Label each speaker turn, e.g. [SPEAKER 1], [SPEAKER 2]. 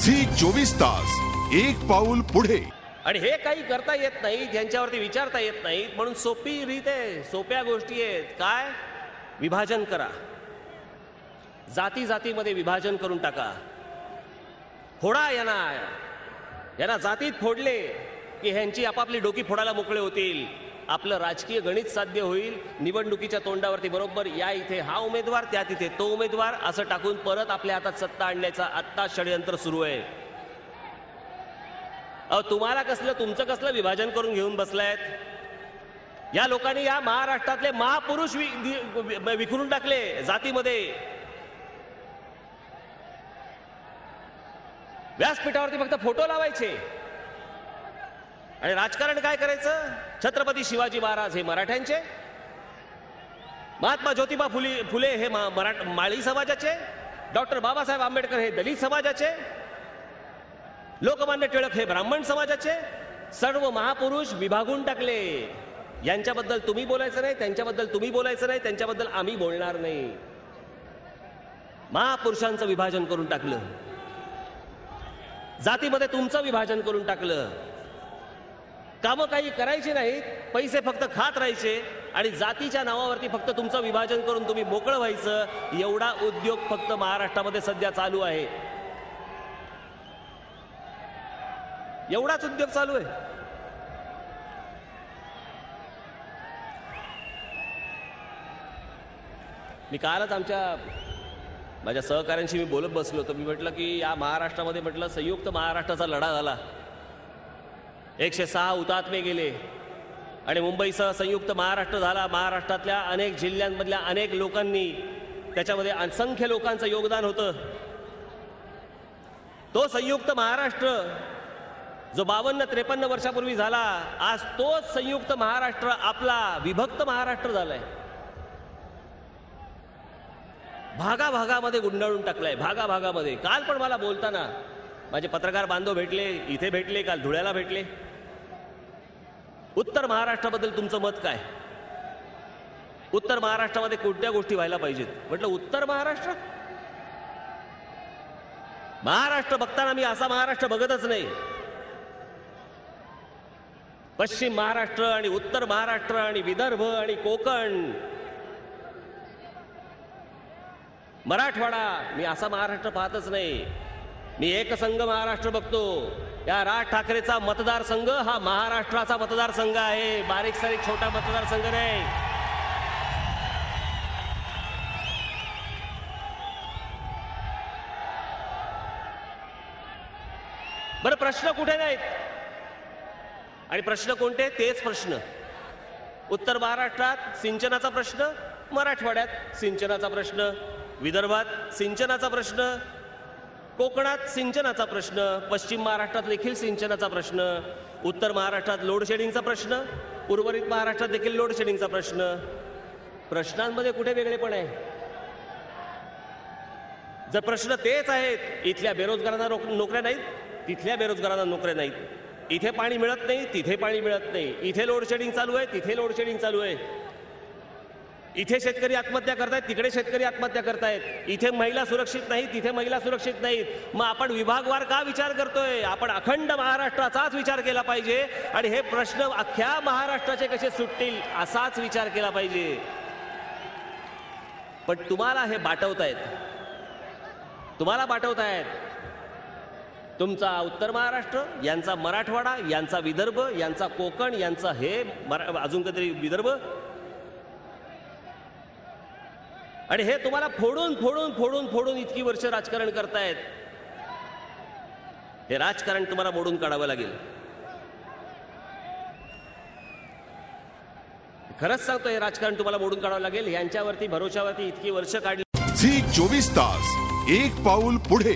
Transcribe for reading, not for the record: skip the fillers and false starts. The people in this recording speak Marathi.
[SPEAKER 1] झी 24 तास, एक पाऊल पुढे.
[SPEAKER 2] आणि हे काही करता येत नाही, यांच्यावरती विचारता येत नाही, म्हणून सोपी रीत आहे, सोप्या गोष्टी आहेत. काय? विभाजन करा, जाती जातीमध्ये विभाजन करून टाका, फोडा यांना जातीत फोडले की ह्यांची आपापली डोकी फोडायला मोकळे होतील, आपलं राजकीय गणित साध्य होईल. निवडणुकीच्या तोंडावरती बरोबर या इथे हा उमेदवार, त्या तिथे तो उमेदवार असं टाकून परत आपल्या हातात सत्ता आणण्याचा आत्ता षडयंत्र सुरू आहे. तुम्हाला तुमचं कसलं विभाजन करून घेऊन बसलायत? या लोकांनी या महाराष्ट्रातले महापुरुष विखुरून टाकले जातीमध्ये. व्यासपीठावरती फक्त फोटो लावायचे आणि राजकारण काय करायचं? छत्रपती शिवाजी महाराज हे मराठ्यांचे, महात्मा ज्योतिबा फुले हे माळी समाजाचे, डॉक्टर बाबासाहेब आंबेडकर हे दलित समाजाचे, लोकमान्य टिळक हे ब्राह्मण समाजाचे. सर्व महापुरुष विभागून टाकले. यांच्याबद्दल तुम्ही बोलायचं नाही, त्यांच्याबद्दल तुम्ही बोलायचं नाही, त्यांच्याबद्दल आम्ही बोलणार नाही. महापुरुषांचं विभाजन करून टाकलं, जातीमध्ये तुमचं विभाजन करून टाकलं. कामं काही करायची नाहीत, पैसे फक्त खात राहायचे आणि जातीच्या नावावरती फक्त तुमचं विभाजन करून तुम्ही मोकळं व्हायचं. एवढा उद्योग फक्त महाराष्ट्रामध्ये सध्या चालू आहे. एवढाच उद्योग चालू आहे. मी कालच माझ्या सहकाऱ्यांशी मी बोलत बसलो होतो. मी म्हटलं की या महाराष्ट्रामध्ये म्हटलं संयुक्त महाराष्ट्राचा लढा झाला, 106 हुतात्मे गेले आणि मुंबईसह संयुक्त महाराष्ट्र झाला. महाराष्ट्रातल्या अनेक जिल्ह्यांमधल्या अनेक लोकांनी त्याच्यामध्ये असंख्य लोकांचं योगदान होतं. तो संयुक्त महाराष्ट्र जो 52-53 वर्षापूर्वी झाला, आज तोच संयुक्त महाराष्ट्र आपला विभक्त महाराष्ट्र झालाय. भागाभागामध्ये गुंडाळून टाकलाय, भागाभागामध्ये. काल पण मला बोलताना माझे पत्रकार बांधव भेटले, इथे भेटले, काल धुळ्याला भेटले. उत्तर महाराष्ट्राबद्दल तुमचं मत काय? उत्तर महाराष्ट्रामध्ये कोणत्या गोष्टी व्हायला पाहिजेत? म्हटलं उत्तर महाराष्ट्र बघताना मी असा महाराष्ट्र बघतच नाही. पश्चिम महाराष्ट्र आणि उत्तर महाराष्ट्र आणि विदर्भ आणि कोकण, मराठवाडा, मी असा महाराष्ट्र पाहतच नाही. मी एकसंघ महाराष्ट्र बघतो. या राज ठाकरेचा मतदारसंघ हा महाराष्ट्राचा मतदारसंघ आहे, बारीक सारीक छोटा मतदारसंघ नाही. बरं, प्रश्न कुठे नाहीत आणि प्रश्न कोणते? तेच प्रश्न. उत्तर महाराष्ट्रात सिंचनाचा प्रश्न, मराठवाड्यात सिंचनाचा प्रश्न, विदर्भात सिंचनाचा प्रश्न, कोकणात सिंचनाचा प्रश्न, पश्चिम महाराष्ट्रात देखील सिंचनाचा प्रश्न, उत्तर महाराष्ट्रात लोड शेडिंगचा प्रश्न, उर्वरित महाराष्ट्रात देखील लोड शेडिंगचा प्रश्न. प्रश्नांमध्ये कुठे वेगळेपण आहे? जर प्रश्न तेच आहेत, इथल्या बेरोजगारांना नोकऱ्या नाहीत, तिथल्या बेरोजगारांना नोकऱ्या नाहीत, इथे पाणी मिळत नाही, तिथे पाणी मिळत नाही, इथे लोड शेडिंग चालू आहे, तिथे लोड शेडिंग चालू आहे, इथे शेतकरी आत्महत्या करतायत, तिकडे शेतकरी आत्महत्या करतायत, इथे महिला सुरक्षित नाही, तिथे महिला सुरक्षित नाहीत. मग आपण विभागवार का विचार करतोय? आपण अखंड महाराष्ट्राचाच विचार केला पाहिजे आणि हे प्रश्न अख्ख्या महाराष्ट्राचे कसे सुटतील असाच विचार केला पाहिजे. पण तुम्हाला हे बाटवतायत. तुमचा उत्तर महाराष्ट्र, यांचा मराठवाडा, यांचा विदर्भ, यांचा कोकण, यांचा हे अजून कधीतरी विदर्भ, आणि हे तुम्हाला फोडून फोडून फोडून फोडून इतकी वर्ष राजकारण करतायत. हे राजकारण तुम्हाला मोडून काढावं लागेल. खरंच सांगतो, हे राजकारण तुम्हाला मोडून काढावं लागेल. यांच्यावरती भरोशावरती इतकी वर्ष काढली.
[SPEAKER 1] झी 24 तास, एक पाऊल पुढे.